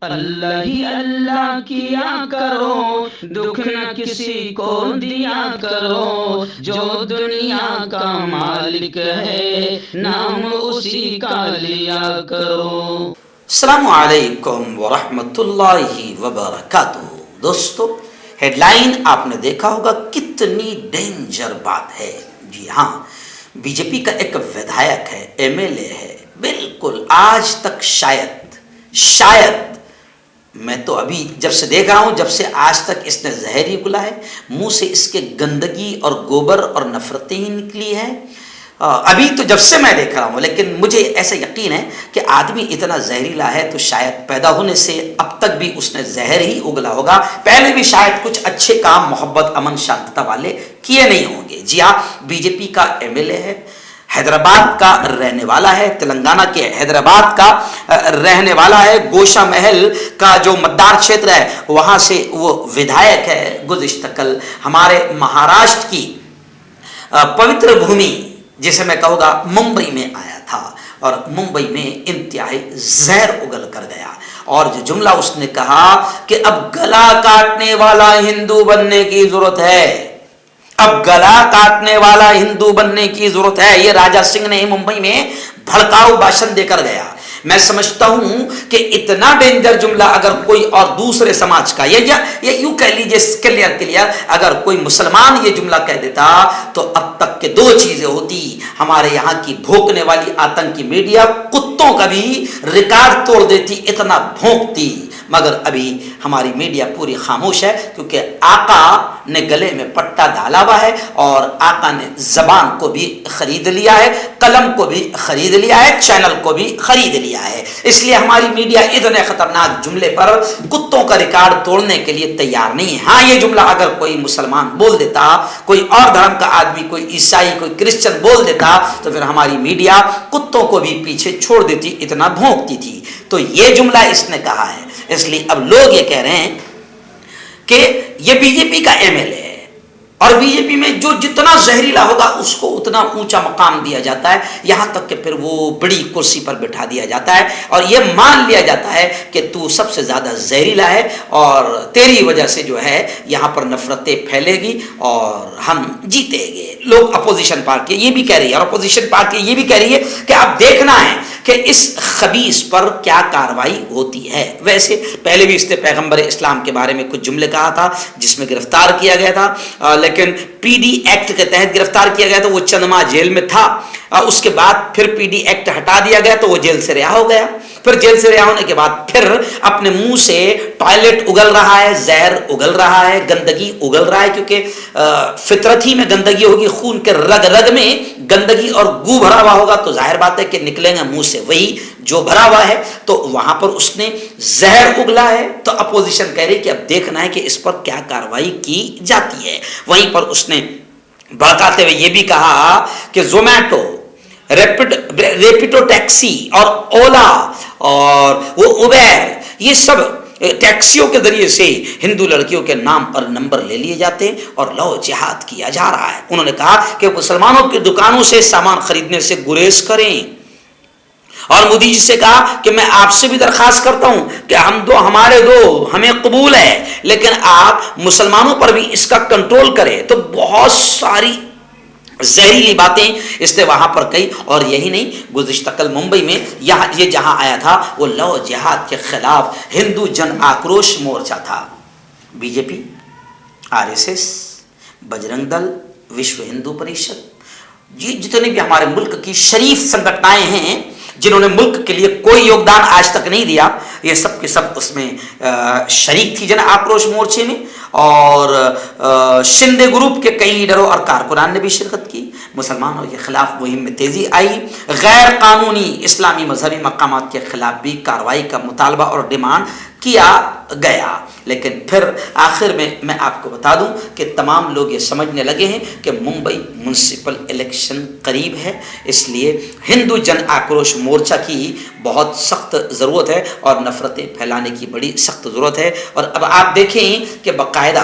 اللہ ہی اللہ کیا کرو، دکھ نہ کسی کو دیا کرو، جو دنیا کا مالک ہے نام اسی کا لیا کرو۔ السلام علیکم ورحمۃ اللہ وبرکاتہ۔ دوستو، ہیڈ لائن آپ نے دیکھا ہوگا، کتنی ڈینجر بات ہے۔ جی ہاں، بی جے پی کا ایک ودھایک ہے، ایم ایل اے ہے، بالکل آج تک شاید میں تو ابھی جب سے دیکھ رہا ہوں، جب سے آج تک اس نے زہر ہی اگلا ہے، منہ سے اس کے گندگی اور گوبر اور نفرتیں ہی نکلی ہیں۔ ابھی تو جب سے میں دیکھ رہا ہوں، لیکن مجھے ایسا یقین ہے کہ آدمی اتنا زہریلا ہے تو شاید پیدا ہونے سے اب تک بھی اس نے زہر ہی اگلا ہوگا۔ پہلے بھی شاید کچھ اچھے کام محبت، امن، شانتتا والے کیے نہیں ہوں گے۔ جی ہاں، بی جے پی کا ایم ایل اے ہے، حیدرآباد کا رہنے والا ہے، تلنگانہ کے حیدرآباد کا رہنے والا ہے، گوشا محل کا جو متدار چھیتر ہے وہاں سے وہ ودھایک ہے۔ گزشتہ کل ہمارے مہاراشٹر کی پوتر بھومی جسے میں کہوں گا ممبئی میں آیا تھا، اور ممبئی میں انتہائی زہر اگل کر گیا، اور جو جملہ اس نے کہا کہ اب گلا کاٹنے والا ہندو بننے کی ضرورت ہے، اب گلا کاٹنے والا ہندو بننے کی ضرورت ہے، یہ راجا سنگھ نے ممبئی میں بھڑکاؤ بھاشن دے کر گیا۔ میں سمجھتا ہوں کہ اتنا ڈینجر جملہ اگر کوئی اور دوسرے سماج کا یا یوں کہہ لیجیے کلیئر اگر کوئی مسلمان یہ جملہ کہہ دیتا تو اب تک کے دو چیزیں ہوتی، ہمارے یہاں کی بھونکنے والی آتنکی میڈیا کتوں کا بھی ریکارڈ توڑ دیتی، اتنا بھونکتی، مگر ابھی ہماری میڈیا پوری خاموش ہے، کیونکہ آقا نے گلے میں پٹا ڈالا ہوا ہے، اور آقا نے زبان کو بھی خرید لیا ہے، قلم کو بھی خرید لیا ہے، چینل کو بھی خرید لیا ہے۔ اس لیے ہماری میڈیا اتنے خطرناک جملے پر کتوں کا ریکارڈ توڑنے کے لیے تیار نہیں ہے۔ ہاں، یہ جملہ اگر کوئی مسلمان بول دیتا، کوئی اور دھرم کا آدمی، کوئی عیسائی، کوئی کرسچن بول دیتا، تو پھر ہماری میڈیا کتوں کو بھی پیچھے چھوڑ دیتی، اتنا بھونکتی تھی۔ تو یہ جملہ اس نے کہا ہے، اس لیے اب لوگ یہ کہہ رہے ہیں کہ یہ بی جے پی کا ایم ایل اے ہے، اور بی جے پی میں جو جتنا زہریلا ہوگا اس کو اتنا اونچا مقام دیا جاتا ہے، یہاں تک کہ پھر وہ بڑی کرسی پر بٹھا دیا جاتا ہے، اور یہ مان لیا جاتا ہے کہ تو سب سے زیادہ زہریلا ہے، اور تیری وجہ سے جو ہے یہاں پر نفرتیں پھیلے گی اور ہم جیتے گے۔ لوگ اپوزیشن پارٹی یہ بھی کہہ رہی ہے، اور اپوزیشن پارٹی یہ بھی کہہ رہی ہے کہ اب دیکھنا ہے کہ اس خبیث پر کیا کاروائی ہوتی ہے۔ ویسے پہلے بھی اس نے پیغمبر اسلام کے بارے میں کچھ جملے کہا تھا جس میں گرفتار کیا گیا تھا، لیکن پی ڈی ایکٹ کے تحت گرفتار کیا گیا تھا، وہ چند ماہ جیل میں تھا، اس کے بعد پھر پی ڈی ایکٹ ہٹا دیا گیا تو وہ جیل سے رہا ہو گیا، پھر جیل سے رہا ہونے کے بعد پھر اپنے منہ سے ٹوائلٹ اگل رہا ہے، زہر اگل رہا ہے، گندگی اگل رہا ہے، کیونکہ فطرت ہی میں گندگی ہوگی، خون کے رگ رگ میں گندگی اور گو بھرا ہوا ہوگا تو ظاہر بات ہے کہ نکلیں گے منہ سے وہی جو بھرا ہوا ہے، تو وہاں پر اس نے زہر اگلا ہے۔ تو اپوزیشن کہہ رہی کہ اب دیکھنا ہے کہ اس پر کیا کاروائی کی جاتی ہے۔ وہیں پر اس نے بڑکاتے ہوئے یہ بھی کہا کہ زومیٹو، ریپیڈو ٹیکسی اور اولا اور وہ اوبیر، یہ سب ٹیکسیوں کے ذریعے سے ہندو لڑکیوں کے نام اور نمبر لے لیے جاتے ہیں اور لو جہاد کیا جا رہا ہے۔ انہوں نے کہا کہ مسلمانوں کی دکانوں سے سامان خریدنے سے گریز کریں، اور مودی جی سے کہا کہ میں آپ سے بھی درخواست کرتا ہوں کہ ہمارے دو ہمیں قبول ہے، لیکن آپ مسلمانوں پر بھی اس کا کنٹرول کریں۔ تو بہت ساری زہریلی باتیں اس نے وہاں پر کہی، اور یہی نہیں، گزشتہ کل ممبئی میں یہ جہاں آیا تھا وہ لو جہاد کے خلاف ہندو جن آکروش مورچہ تھا۔ بی جے پی، آر ایس ایس، بجرنگ دل، وشو ہندو پریشد، یہ جتنے بھی ہمارے ملک کی شریف سنگھٹنائیں ہیں جنہوں نے ملک کے لیے کوئی یوگدان آج تک نہیں دیا، یہ سب کے سب اس میں شریک تھی جن آکروش مورچے میں، اور شندے گروپ کے کئی لیڈروں اور کارکنان نے بھی شرکت کی۔ مسلمانوں کے خلاف مہم میں تیزی آئی، غیر قانونی اسلامی مذہبی مقامات کے خلاف بھی کارروائی کا مطالبہ اور ڈیمانڈ کیا گیا، لیکن پھر آخر میں آپ کو بتا دوں کہ تمام لوگ یہ سمجھنے لگے ہیں کہ ممبئی میونسپل الیکشن قریب ہے، اس لیے ہندو جن آکروش مورچہ کی بہت سخت ضرورت ہے اور نفرتیں پھیلانے کی بڑی سخت ضرورت ہے۔ اور اب آپ دیکھیں کہ باقاعدہ